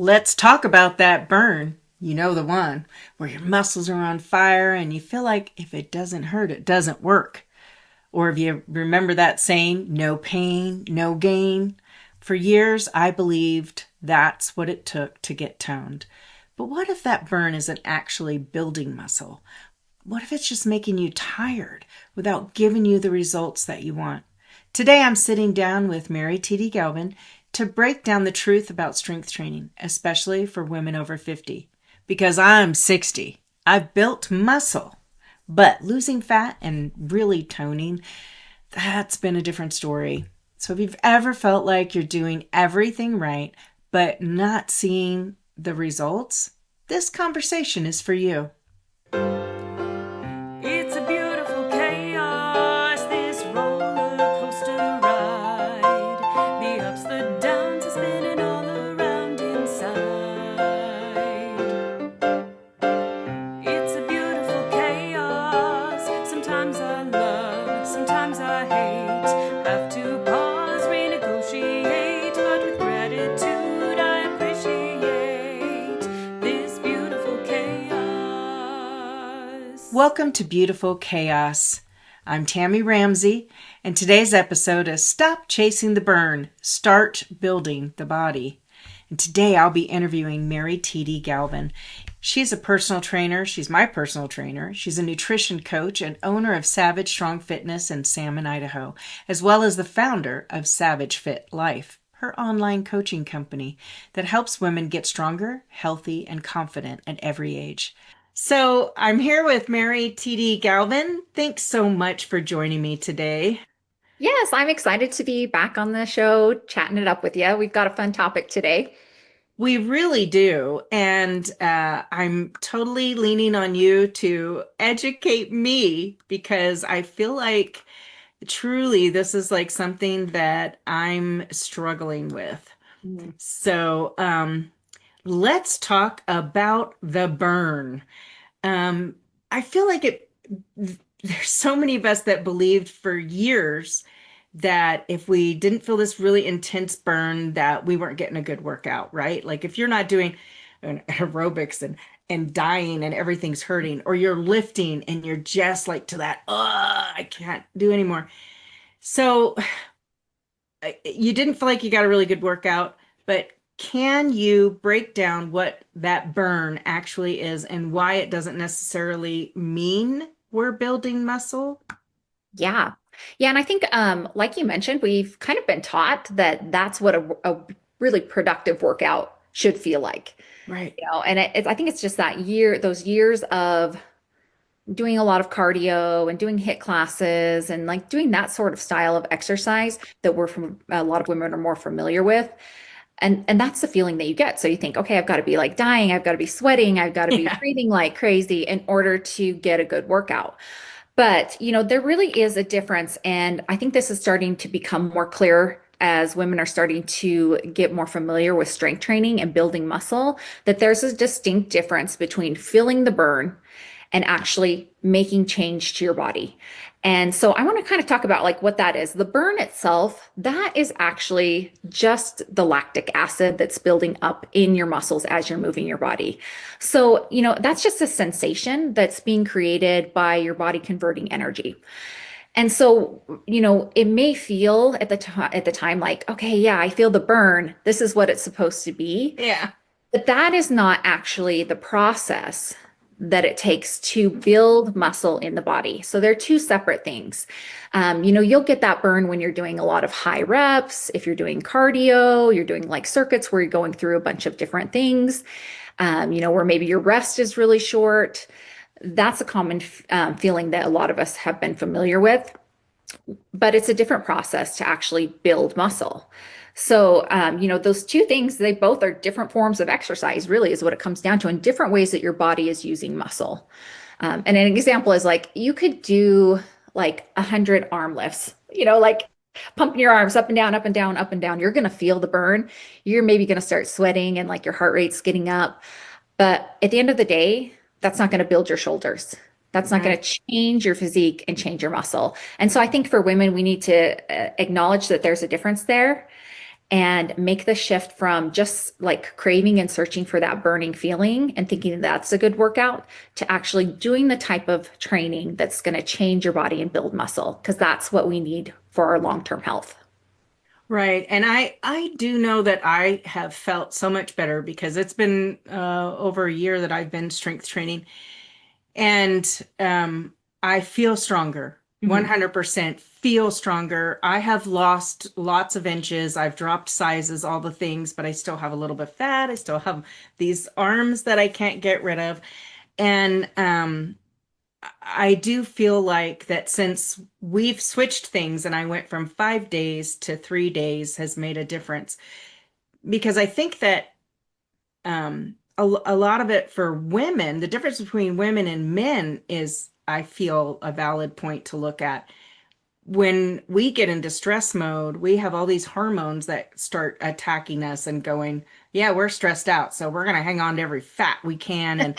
Let's talk about that burn. You know, the one where your muscles are on fire and you feel like if it doesn't hurt, it doesn't work. Or if you remember that saying, no pain, no gain. For years, I believed that's what it took to get toned. But what if that burn isn't actually building muscle? What if it's just making you tired without giving you the results that you want? Today, I'm sitting down with Meri Galvan to break down the truth about strength training, especially for women over 50. Because I'm 60. I've built muscle, but losing fat and really toning, that's been a different story. So if you've ever felt like you're doing everything right, but not seeing the results, this conversation is for you. It's a beautiful chaos, this roller coaster ride. The ups, the downs are spinning all around inside. It's a beautiful chaos. Sometimes I love, sometimes I hate. Have to pause, renegotiate, but with gratitude I appreciate this beautiful chaos. Welcome to Beautiful Chaos. I'm Tammy Ramsey, and today's episode is Stop Chasing the Burn, Start Building the Body. And today I'll be interviewing Meri Galvan. She's a personal trainer. She's my personal trainer. She's a nutrition coach and owner of Savage Strong Fitness in Salmon, Idaho, as well as the founder of Savage Fit Life, her online coaching company that helps women get stronger, healthy, and confident at every age. So I'm here with Meri Galvan. Thanks so much for joining me today. Yes, I'm excited to be back on the show, chatting it up with you. We've got a fun topic today. We really do. And I'm totally leaning on you to educate me because I feel like truly this is like something that I'm struggling with. Mm. So let's talk about the burn. I feel like there's so many of us that believed for years that if we didn't feel this really intense burn, that we weren't getting a good workout, right? Like if you're not doing aerobics and dying and everything's hurting, or you're lifting and you're just like to that, I can't do anymore. So you didn't feel like you got a really good workout, but can you break down what that burn actually is and why it doesn't necessarily mean we're building muscle? Yeah. Yeah. And I think, like you mentioned, we've kind of been taught that that's what a really productive workout should feel like, Right. and I think it's just those years of doing a lot of cardio and doing HIIT classes and like doing that sort of style of exercise that a lot of women are more familiar with. And that's the feeling that you get. So you think, okay, I've got to be like dying, I've got to be sweating, I've got to be Yeah. breathing like crazy in order to get a good workout. But, there really is a difference. And I think this is starting to become more clear as women are starting to get more familiar with strength training and building muscle, that there's a distinct difference between feeling the burn and actually making change to your body. And so I want to kind of talk about like what that is. The burn itself, that is actually just the lactic acid that's building up in your muscles as you're moving your body. So, that's just a sensation that's being created by your body converting energy. And so, it may feel at the time like, okay, yeah, I feel the burn. This is what it's supposed to be. Yeah. But that is not actually the process that it takes to build muscle in the body. So they're two separate things. You'll get that burn when you're doing a lot of high reps. If you're doing cardio, you're doing like circuits where you're going through a bunch of different things, where maybe your rest is really short. That's a common feeling that a lot of us have been familiar with, but it's a different process to actually build muscle. So, those two things, they both are different forms of exercise, really, is what it comes down to, and different ways that your body is using muscle. And an example is like you could do like 100 arm lifts, like pumping your arms up and down, up and down, up and down. You're going to feel the burn. You're maybe going to start sweating and like your heart rate's getting up. But at the end of the day, that's not going to build your shoulders. That's not going to change your physique and change your muscle. And so I think for women, we need to acknowledge that there's a difference there and make the shift from just like craving and searching for that burning feeling and thinking that's a good workout to actually doing the type of training that's going to change your body and build muscle, because that's what we need for our long-term health. Right. And I do know that I have felt so much better because it's been over a year that I've been strength training. And I feel stronger, Mhm. 100% feel stronger. I have lost lots of inches. I've dropped sizes, all the things, but I still have a little bit of fat. I still have these arms that I can't get rid of. And I do feel like that since we've switched things and I went from 5 days to 3 days has made a difference because I think that a lot of it for women, the difference between women and men is, I feel, a valid point to look at. When we get into stress mode, we have all these hormones that start attacking us and going, yeah, we're stressed out, so we're going to hang on to every fat we can. And,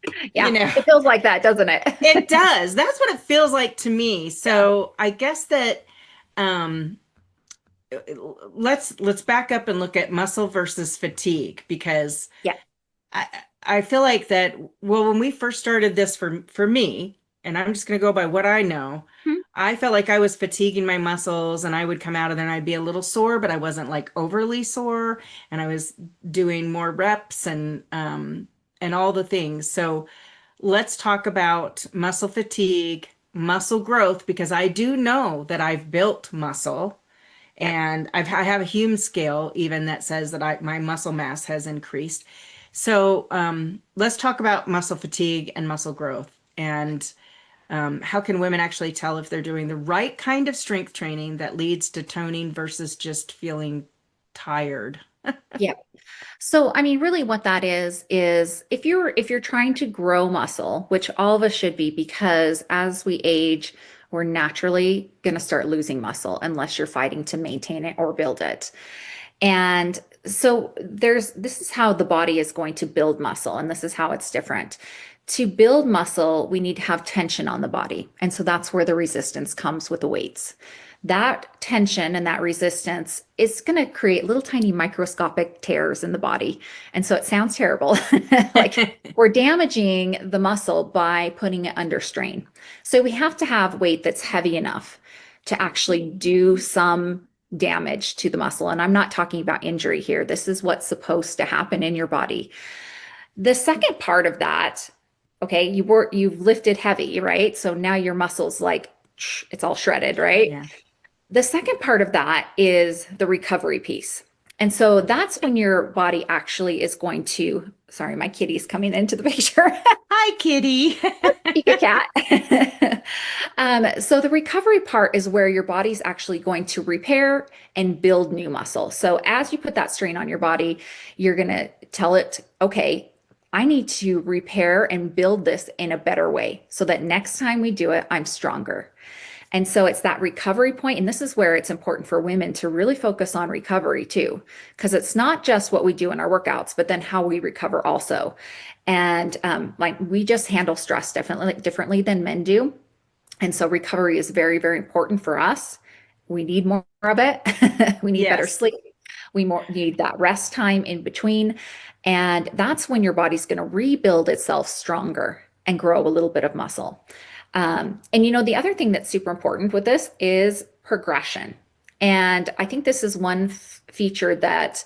you Yeah, know, it feels like that, doesn't it? it does. That's what it feels like to me. Yeah. So I guess that um, let's back up and look at muscle versus fatigue because Yeah. I I feel like that, well, when we first started this for me, and I'm just going to go by what I know, Mhm. I felt like I was fatiguing my muscles and I would come out of there and I'd be a little sore, but I wasn't like overly sore and I was doing more reps and all the things. So let's talk about muscle fatigue, muscle growth, because I do know that I've built muscle Yeah. and I have a Hume scale even that says that my muscle mass has increased. So let's talk about muscle fatigue and muscle growth. And how can women actually tell if they're doing the right kind of strength training that leads to toning versus just feeling tired? Yeah. So, I mean, really what that is if you're trying to grow muscle, which all of us should be, because as we age, we're naturally going to start losing muscle unless you're fighting to maintain it or build it. And so this is how the body is going to build muscle, and this is how it's different. To build muscle, we need to have tension on the body. And so that's where the resistance comes with the weights. That tension and that resistance is going to create little tiny microscopic tears in the body. And so it sounds terrible. Like we're damaging the muscle by putting it under strain. So we have to have weight that's heavy enough to actually do some damage to the muscle. And I'm not talking about injury here. This is what's supposed to happen in your body. The second part of that, okay, you've lifted heavy, right? So now your muscles like it's all shredded, right? Yeah. The second part of that is the recovery piece. And so that's when your body actually is going to, sorry, my kitty's coming into the picture. Hi, kitty. Speak a cat. So the recovery part is where your body's actually going to repair and build new muscle. So as you put that strain on your body, you're going to tell it, okay, I need to repair and build this in a better way so that next time we do it, I'm stronger. And so it's that recovery point, and this is where it's important for women to really focus on recovery too, because it's not just what we do in our workouts, but then how we recover also. And like we just handle stress differently than men do. And so recovery is very, very important for us. We need more of it. We need better Yes. sleep. We more need that rest time in between. And that's when your body's going to rebuild itself stronger and grow a little bit of muscle. And you know, the other thing that's super important with this is progression. And I think this is one feature that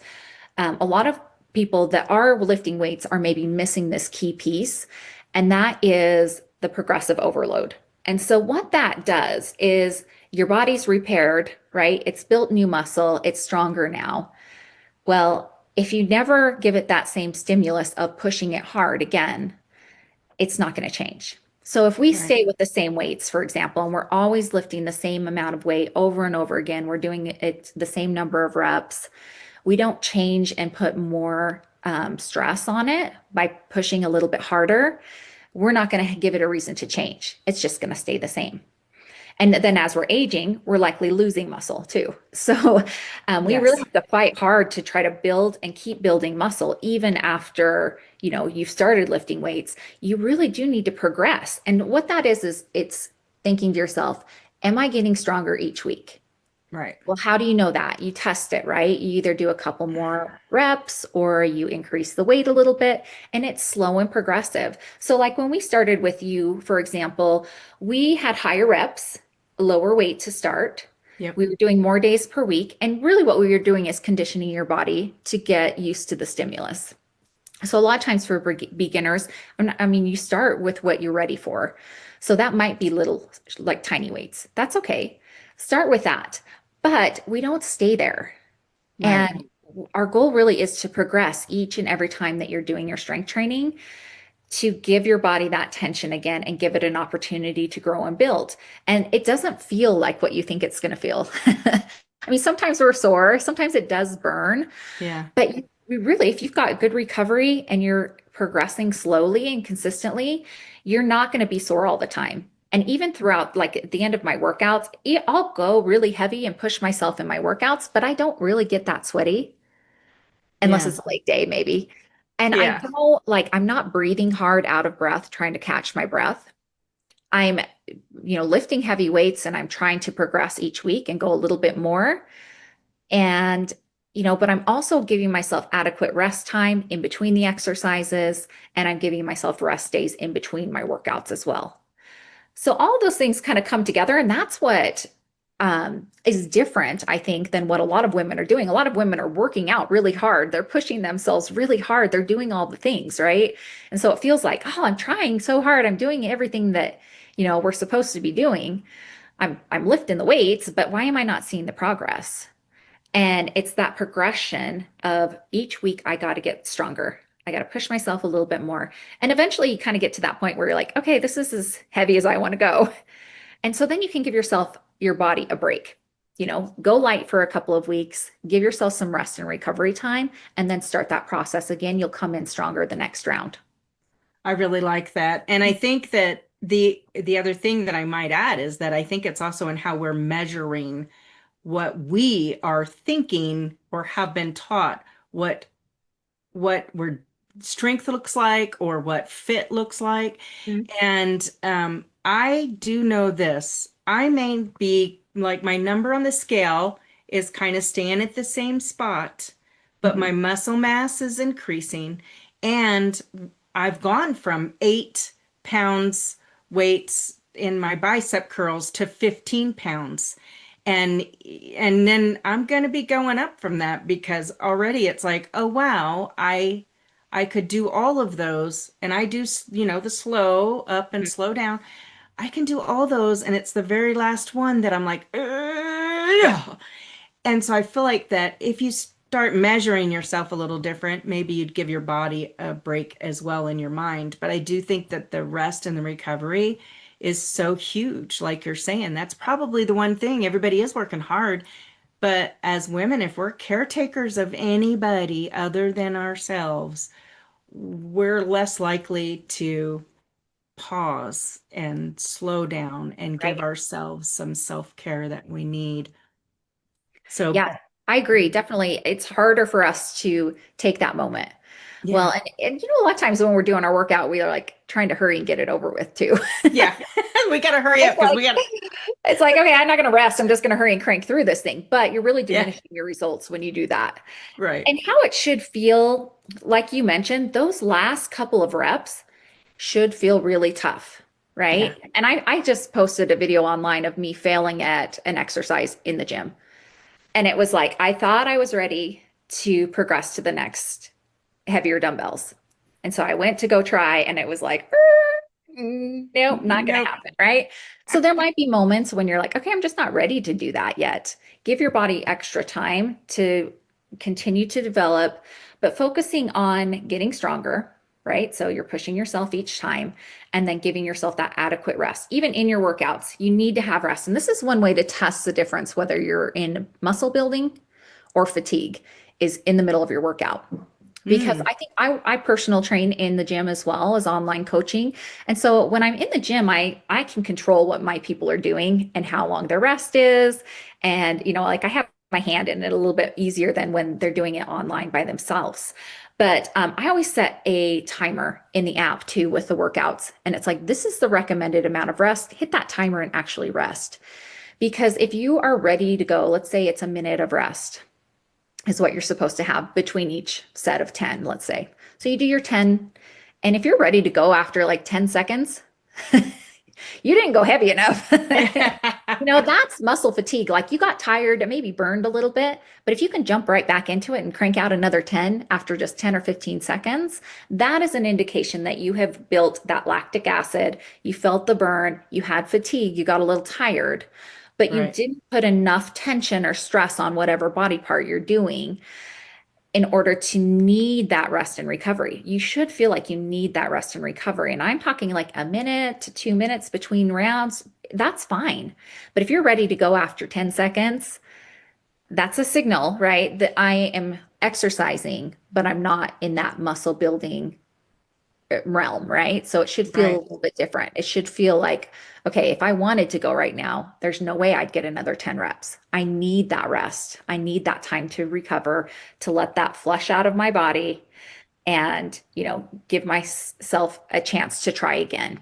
a lot of people that are lifting weights are maybe missing this key piece, and that is the progressive overload. And so, what that does is your body's repaired, right? It's built new muscle, it's stronger now. Well, if you never give it that same stimulus of pushing it hard again, it's not going to change. So if we Right. stay with the same weights, for example, and we're always lifting the same amount of weight over and over again, we're doing it the same number of reps, we don't change and put more stress on it by pushing a little bit harder, we're not going to give it a reason to change. It's just going to stay the same. And then as we're aging, we're likely losing muscle too. So we really Yes. have to fight hard to try to build and keep building muscle even after, you know, you've started lifting weights. You really do need to progress. And what that is it's thinking to yourself, am I getting stronger each week? Right. Well, how do you know that? You test it, right? You either do a couple more reps or you increase the weight a little bit, and it's slow and progressive. So, like when we started with you, for example, we had higher reps, lower weight to start. Yep. We were doing more days per week. And really, what we were doing is conditioning your body to get used to the stimulus. So, a lot of times for beginners, I mean, you start with what you're ready for. So, that might be little, like tiny weights. That's okay. Start with that. But we don't stay there. Right. And our goal really is to progress each and every time that you're doing your strength training to give your body that tension again and give it an opportunity to grow and build. And it doesn't feel like what you think it's going to feel. I mean, sometimes we're sore, sometimes it does burn, Yeah. but we really, if you've got good recovery and you're progressing slowly and consistently, you're not going to be sore all the time. And even throughout, like at the end of my workouts, I'll go really heavy and push myself in my workouts, but I don't really get that sweaty unless Yeah. it's a late day, maybe. And I Yeah. don't like, I'm not breathing hard out of breath, trying to catch my breath. I'm, lifting heavy weights and I'm trying to progress each week and go a little bit more. And, but I'm also giving myself adequate rest time in between the exercises, and I'm giving myself rest days in between my workouts as well. So all of those things kind of come together, and that's what is different, I think, than what a lot of women are doing. A lot of women are working out really hard. They're pushing themselves really hard. They're doing all the things, right? And so it feels like, oh, I'm trying so hard. I'm doing everything that, we're supposed to be doing. I'm lifting the weights, but why am I not seeing the progress? And it's that progression of each week, I got to get stronger. I got to push myself a little bit more. And eventually you kind of get to that point where you're like, okay, this is as heavy as I want to go. And so then you can give yourself, your body a break. Go light for a couple of weeks, give yourself some rest and recovery time, and then start that process again. You'll come in stronger the next round. I really like that. And I think that the other thing that I might add is that I think it's also in how we're measuring what we are thinking or have been taught what we're strength looks like or what fit looks like. Mhm. And I do know this. I may be like my number on the scale is kind of staying at the same spot, but my Mhm. muscle mass is increasing. And I've gone from 8 pounds weights in my bicep curls to 15 pounds. And and then I'm going to be going up from that because already it's like, oh wow, I could do all of those and I do, the slow up and slow down. I can do all those and it's the very last one that I'm like, "Ugh." And so I feel like that if you start measuring yourself a little different, maybe you'd give your body a break as well in your mind. But I do think that the rest and the recovery is so huge. Like you're saying, that's probably the one thing. Everybody is working hard. But as women, if we're caretakers of anybody other than ourselves, we're less likely to pause and slow down and give Right. ourselves some self-care that we need. So, Yeah, I agree. Definitely. It's harder for us to take that moment. Well, yeah. and a lot of times when we're doing our workout, we are like trying to hurry and get it over with too. Yeah, we got to hurry up It's because like we got to. it's like, okay, I'm not going to rest. I'm just going to hurry and crank through this thing. But you're really Yeah, diminishing your results when you do that. right. And how it should feel, like you mentioned, those last couple of reps should feel really tough, Yeah. right? And I just posted a video online of me failing at an exercise in the gym. And it was like, I thought I was ready to progress to the next heavier dumbbells. And so I went to go try, and it was like, nope, not going to Nope. happen. Right. So there might be moments when you're like, okay, I'm just not ready to do that yet. Give your body extra time to continue to develop, but focusing on getting stronger. Right. So you're pushing yourself each time and then giving yourself that adequate rest. Even in your workouts, you need to have rest. And this is one way to test the difference, whether you're in muscle building or fatigue, is in the middle of your workout. Because Mm, I think I personal train in the gym as well as online coaching. And so when I'm in the gym, I can control what my people are doing and how long their rest is. And, like I have my hand in it a little bit easier than when they're doing it online by themselves. But I always set a timer in the app too with the workouts. And it's like, this is the recommended amount of rest. Hit that timer and actually rest Because if you are ready to go, let's say it's a minute of rest is what you're supposed to have between each set of 10, let's say. So you do your 10, and if you're ready to go after like 10 seconds, you didn't go heavy enough. That's muscle fatigue. Like you got tired and maybe burned a little bit, but if you can jump right back into it and crank out another 10 after just 10 or 15 seconds, that is an indication that you have built that lactic acid. You felt the burn, you had fatigue, you got a little tired, but you Right. didn't put enough tension or stress on whatever body part you're doing in order to need that rest and recovery. You should feel like you need that rest and recovery. And I'm talking like a minute to 2 minutes between rounds. That's fine. But if you're ready to go after 10 seconds, that's a signal, right? That I am exercising, but I'm not in that muscle building realm, right? So it should feel a Right. little bit different. It should feel like, okay, if I wanted to go right now, there's no way I'd get another 10 reps. I need that rest. I need that time to recover, to let that flush out of my body and, give myself a chance to try again.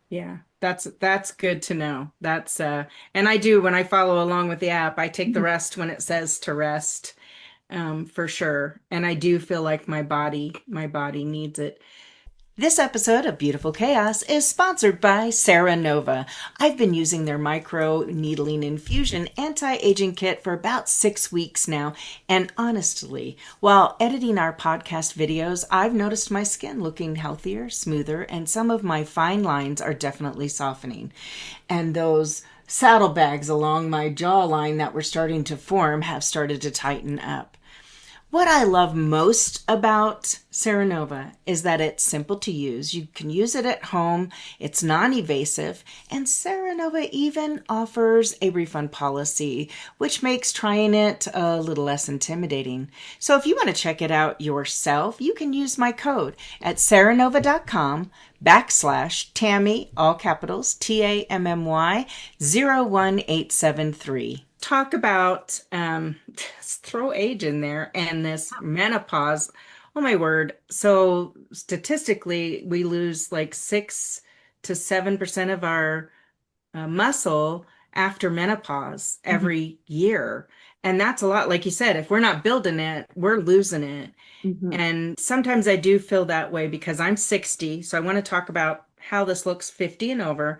Yeah. That's good to know. That's and I do when I follow along with the app, I take the rest when it says to rest, for sure. And I do feel like my body needs it. This episode of Beautiful Chaos is sponsored by Sarah Nova. I've been using their micro needling infusion anti-aging kit for about 6 weeks now, and honestly, while editing our podcast videos, I've noticed my skin looking healthier, smoother, and some of my fine lines are definitely softening. And those saddlebags along my jawline that were starting to form have started to tighten up. What I love most about Ceranova is that it's simple to use. You can use it at home, it's non-evasive, and Ceranova even offers a refund policy, which makes trying it a little less intimidating. So if you want to check it out yourself, you can use my code at ceranova.com/Tammy, all capitals, Tammy 01873. Talk about throw age in there and this menopause. Oh my word. So statistically, we lose like 6 to 7% of our muscle after menopause Mhm. every year. And that's a lot. Like you said, if we're not building it, we're losing it. Mhm. And sometimes I do feel that way because I'm 60. So I want to talk about how this looks 50 and over.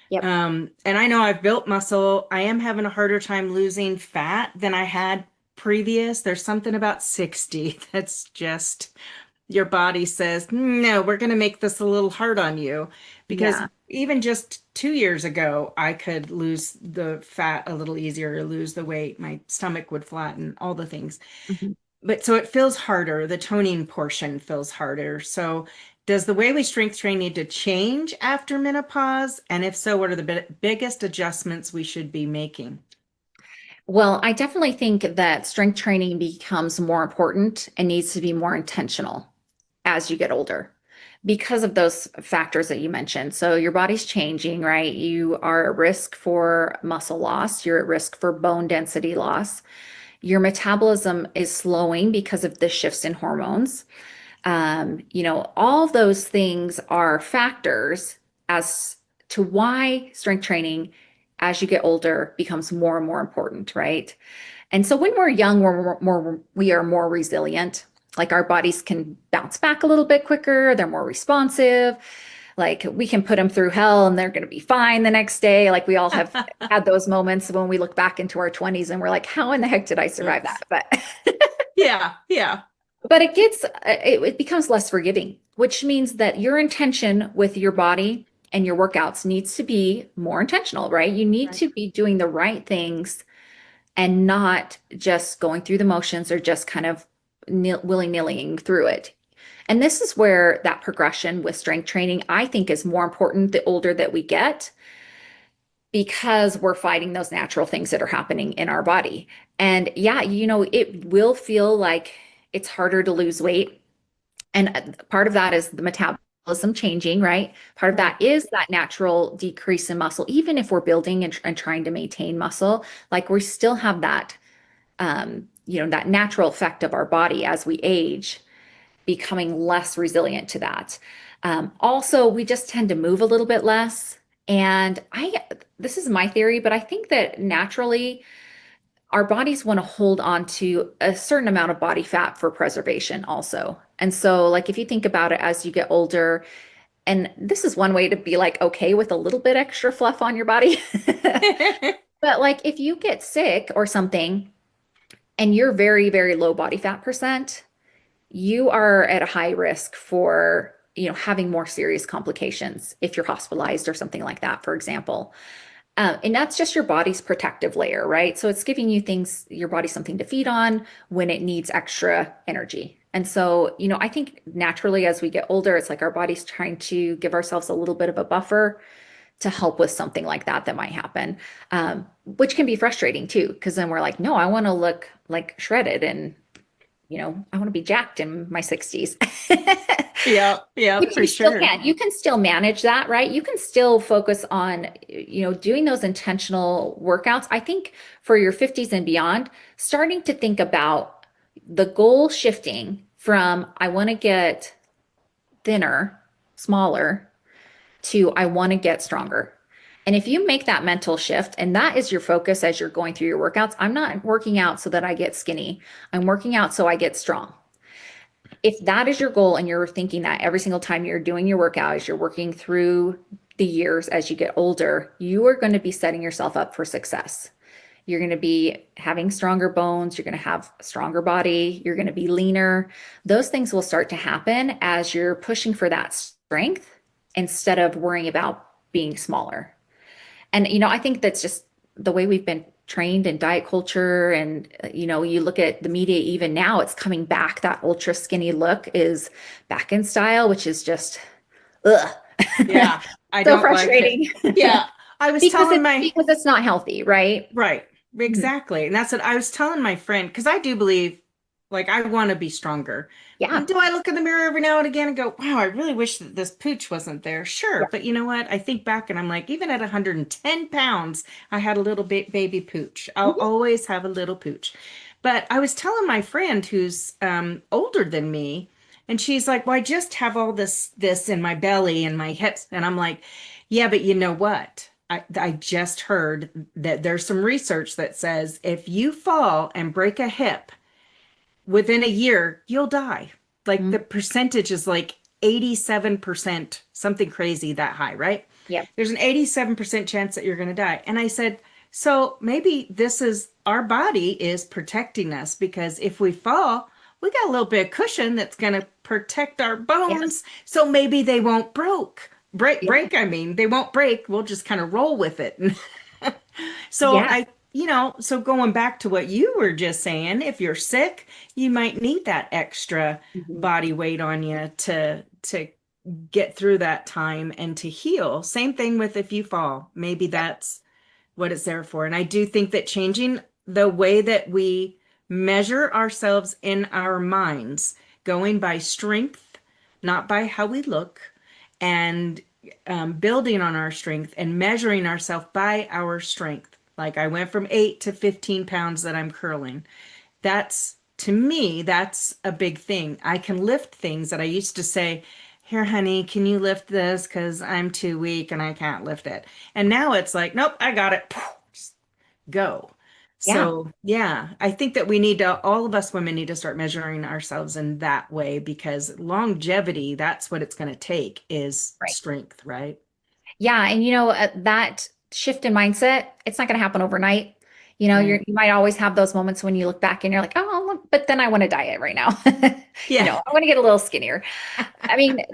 Yep. And I know I've built muscle. I am having a harder time losing fat than I had previous. There's something about 60 that's just your body says, no, we're going to make this a little hard on you. Because Yeah. even just 2 years ago, I could lose the fat a little easier, lose the weight. My stomach would flatten, all the things. Mhm. But so it feels harder. The toning portion feels harder. So does the way we strength train need to change after menopause? And if so, what are the biggest adjustments we should be making? Well, I definitely think that strength training becomes more important and needs to be more intentional as you get older because of those factors that you mentioned. So your body's changing, right? You are at risk for muscle loss, you're at risk for bone density loss. Your metabolism is slowing because of the shifts in hormones. All of those things are factors as to why strength training as you get older becomes more and more important, right? And so when we're young, we are more resilient. Like our bodies can bounce back a little bit quicker, they're more responsive. Like we can put them through hell and they're going to be fine the next day. Like we all have had those moments when we look back into our 20s and we're like, how in the heck did I survive that? Yes. But Yeah, yeah. But it becomes less forgiving, which means that your intention with your body and your workouts needs to be more intentional, right? You need Right. to be doing the right things and not just going through the motions or just kind of willy-nillying through it. And this is where that progression with strength training, I think, is more important the older that we get because we're fighting those natural things that are happening in our body. And yeah, it will feel like it's harder to lose weight. And part of that is the metabolism changing, right? Part of Right. that is that natural decrease in muscle. Even if we're building and trying to maintain muscle, like we still have that natural effect of our body as we age, becoming less resilient to that. Also, we just tend to move a little bit less And this is my theory, but I think that naturally our bodies want to hold on to a certain amount of body fat for preservation also. And so, like, if you think about it as you get older, and this is one way to be like okay with a little bit extra fluff on your body. But like if you get sick or something and you're very, very low body fat percent, you are at a high risk for, having more serious complications if you're hospitalized or something like that, for example. And that's just your body's protective layer, right? So it's giving your body something to feed on when it needs extra energy. And so, I think naturally as we get older, it's like our body's trying to give ourselves a little bit of a buffer to help with something like that might happen, which can be frustrating too, because then we're like, no, I want to look like shredded and, I want to be jacked in my 60s. Yeah, yeah, Which for you still sure. can. You can still manage that, right? You can still focus on, doing those intentional workouts. I think for your 50s and beyond, starting to think about the goal shifting from I want to get thinner, smaller, to I want to get stronger. And if you make that mental shift and that is your focus as you're going through your workouts, I'm not working out so that I get skinny. I'm working out so I get strong. If that is your goal and you're thinking that every single time you're doing your workout, as you're working through the years as you get older, you are going to be setting yourself up for success. You're going to be having stronger bones. You're going to have a stronger body. You're going to be leaner. Those things will start to happen as you're pushing for that strength instead of worrying about being smaller. And, I think that's just the way we've been trained in diet culture. And, you look at the media, even now, it's coming back. That ultra skinny look is back in style, which is just, ugh, Yeah, I so don't like it. frustrating Yeah, I was because telling it's my because it's not healthy, right? right, Mhm. exactly. And that's what I was telling my friend because I do believe like I want to be stronger. Yeah. Do I look in the mirror every now and again and go, wow, I really wish that this pooch wasn't there? Sure. Yeah. But you know what? I think back and I'm like, even at 110 pounds, I had a little baby pooch. I'll Mhm. always have a little pooch. But I was telling my friend who's older than me, and she's like, well, I just have all this in my belly and my hips. And I'm like, yeah, but you know what? I just heard that there's some research that says if you fall and break a hip, within a year, you'll die. Like Mhm. the percentage is like 87%, something crazy that high, right? Yep. There's an 87% chance that you're going to die. And I said, so maybe this is our body is protecting us because if we fall, we got a little bit of cushion that's going to protect our Yeah. bones. So maybe they won't Yeah. I mean, they won't break. We'll just kind of roll with it. So Yeah. so going back to what you were just saying, if you're sick, you might need that extra Mhm. body weight on you to get through that time and to heal. Same thing with if you fall. Maybe Yep. that's what it's there for. And I do think that changing the way that we measure ourselves in our minds, going by strength, not by how we look, and building on our strength and measuring ourselves by our strength. Like I went from 8 to 15 pounds that I'm curling. That's to me, that's a big thing. I can lift things that I used to say, here, honey, can you lift this? Because I'm too weak and I can't lift it. And now it's like, nope, I got it. Just go. Yeah. So, yeah, I think that we need to, all of us women need to start measuring ourselves in that way because longevity, that's what it's going to take is Right. strength, right? Yeah. And that shift in mindset, it's not going to happen overnight. Right. You might always have those moments when you look back and you're like, oh, look, but then I want to diet right now. Yeah. I want to get a little skinnier. I mean,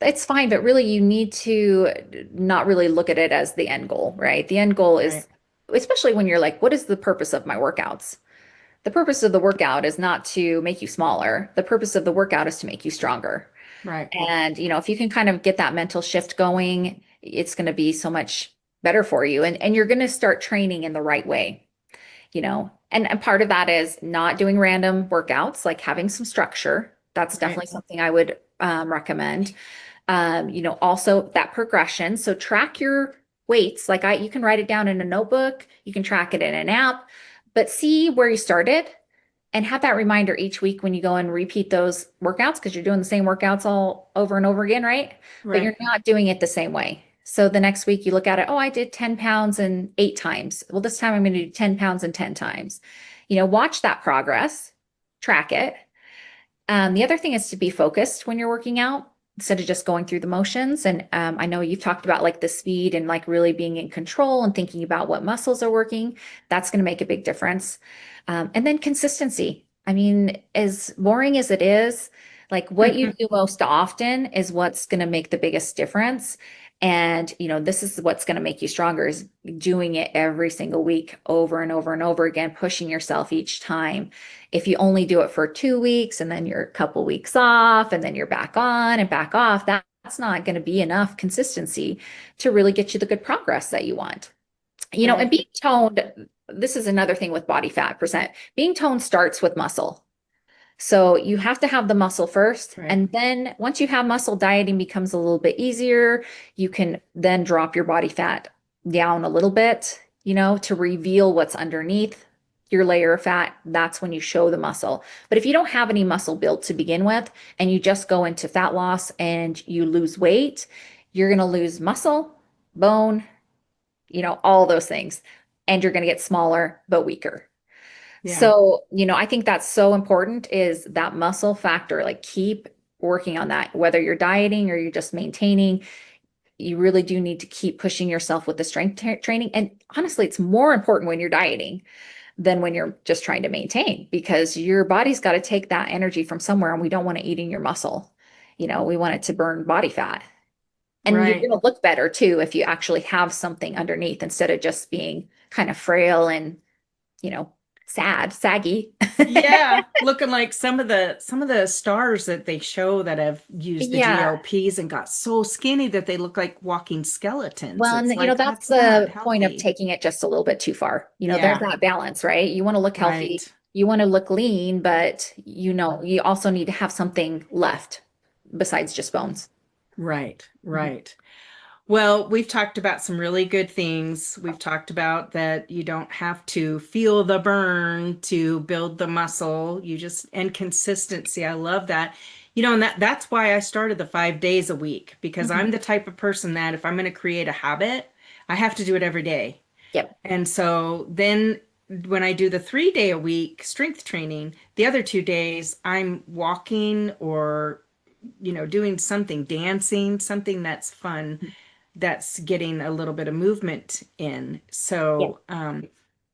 it's fine, but really you need to not really look at it as the end goal, right? The end goal Right. is, especially when you're like, what is the purpose of my workouts? The purpose of the workout is not to make you smaller. The purpose of the workout is to make you stronger. Right. And, if you can kind of get that mental shift going, it's going to be so much better for you. And you're going to start training in the right way, and part of that is not doing random workouts, like having some structure. That's Right. definitely something I would recommend. Also that progression. So track your weights. You can write it down in a notebook, you can track it in an app, but see where you started and have that reminder each week when you go and repeat those workouts because you're doing the same workouts all over and over again, right? But you're Right. not doing it the same way. So the next week you look at it, oh, I did 10 pounds in 8 times. Well, this time I'm going to do 10 pounds in 10 times. Watch that progress, track it. The other thing is to be focused when you're working out instead of just going through the motions. And I know you've talked about like the speed and like really being in control and thinking about what muscles are working. That's going to make a big difference. And then consistency. I mean, as boring as it is, like what you do most often is what's going to make the biggest difference. And, this is what's going to make you stronger is doing it every single week over and over and over again, pushing yourself each time. If you only do it for 2 weeks and then you're a couple weeks off and then you're back on and back off, that's not going to be enough consistency to really get you the good progress that you want. And being toned, this is another thing with body fat percent. Being toned starts with muscle. So you have to have the muscle first. Right. And then once you have muscle, dieting becomes a little bit easier. You can then drop your body fat down a little bit, to reveal what's underneath your layer of fat. That's when you show the muscle. But if you don't have any muscle built to begin with, and you just go into fat loss and you lose weight, you're going to lose muscle, bone, all those things. And you're going to get smaller, but weaker. Yeah. So, I think that's so important is that muscle factor. Like keep working on that, whether you're dieting or you're just maintaining. You really do need to keep pushing yourself with the strength training. And honestly, it's more important when you're dieting than when you're just trying to maintain because your body's got to take that energy from somewhere and we don't want to eat in your muscle. We want it to burn body fat. And you're Right. going to look better too if you actually have something underneath instead of just being kind of frail and, saggy. Yeah, looking like some of the stars that they show that have used the Yeah. GLPs and got so skinny that they look like walking skeletons. Well, It's and like that's that's not the point of healthy. taking it just a little bit too far. There's Yeah, that balance, right? You want to look healthy, right. you want to look lean, but you also need to have something left besides just bones. Right, Mhm. right. Well, we've talked about some really good things. We've talked about that you don't have to feel the burn to build the muscle. And consistency. I love that. And that's why I started the 5 days a week because I'm Mhm. the type of person that if I'm going to create a habit, I have to do it every day. Yep. And so then when I do the 3 day a week strength training, the other 2 days I'm walking or, doing something, dancing, something that's fun, that's getting a little bit of movement in. Yeah.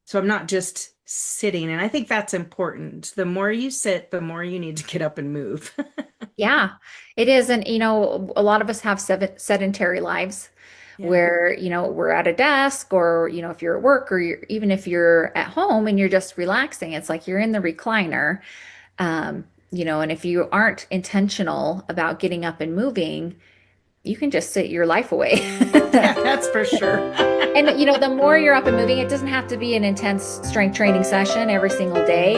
So I'm not just sitting. And I think that's important. The more you sit, the more you need to get up and move. Yeah, it is. And, a lot of us have sedentary lives Yeah. where, we're at a desk or, if you're at work or even if you're at home and you're just relaxing, it's like you're in the recliner. And if you aren't intentional about getting up and moving, you can just sit your life away. Yeah, that's for sure. And the more you're up and moving, it doesn't have to be an intense strength training session every single day.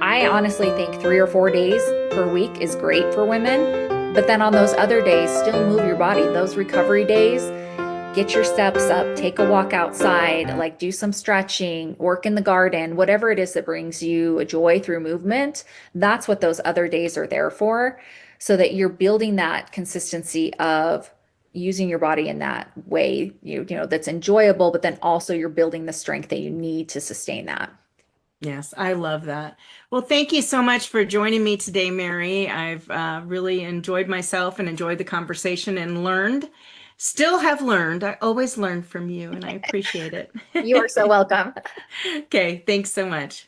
I honestly think 3 or 4 days per week is great for women. But then on those other days, still move your body. Those recovery days, get your steps up, take a walk outside, like do some stretching, work in the garden, whatever it is that brings you a joy through movement. That's what those other days are there for, so that you're building that consistency of using your body in that way, that's enjoyable, but then also you're building the strength that you need to sustain that. Yes, I love that. Well, thank you so much for joining me today, Mary. I've really enjoyed myself and enjoyed the conversation and learned, still have learned. I always learn from you, and I appreciate You are so it. welcome. Okay, thanks so much.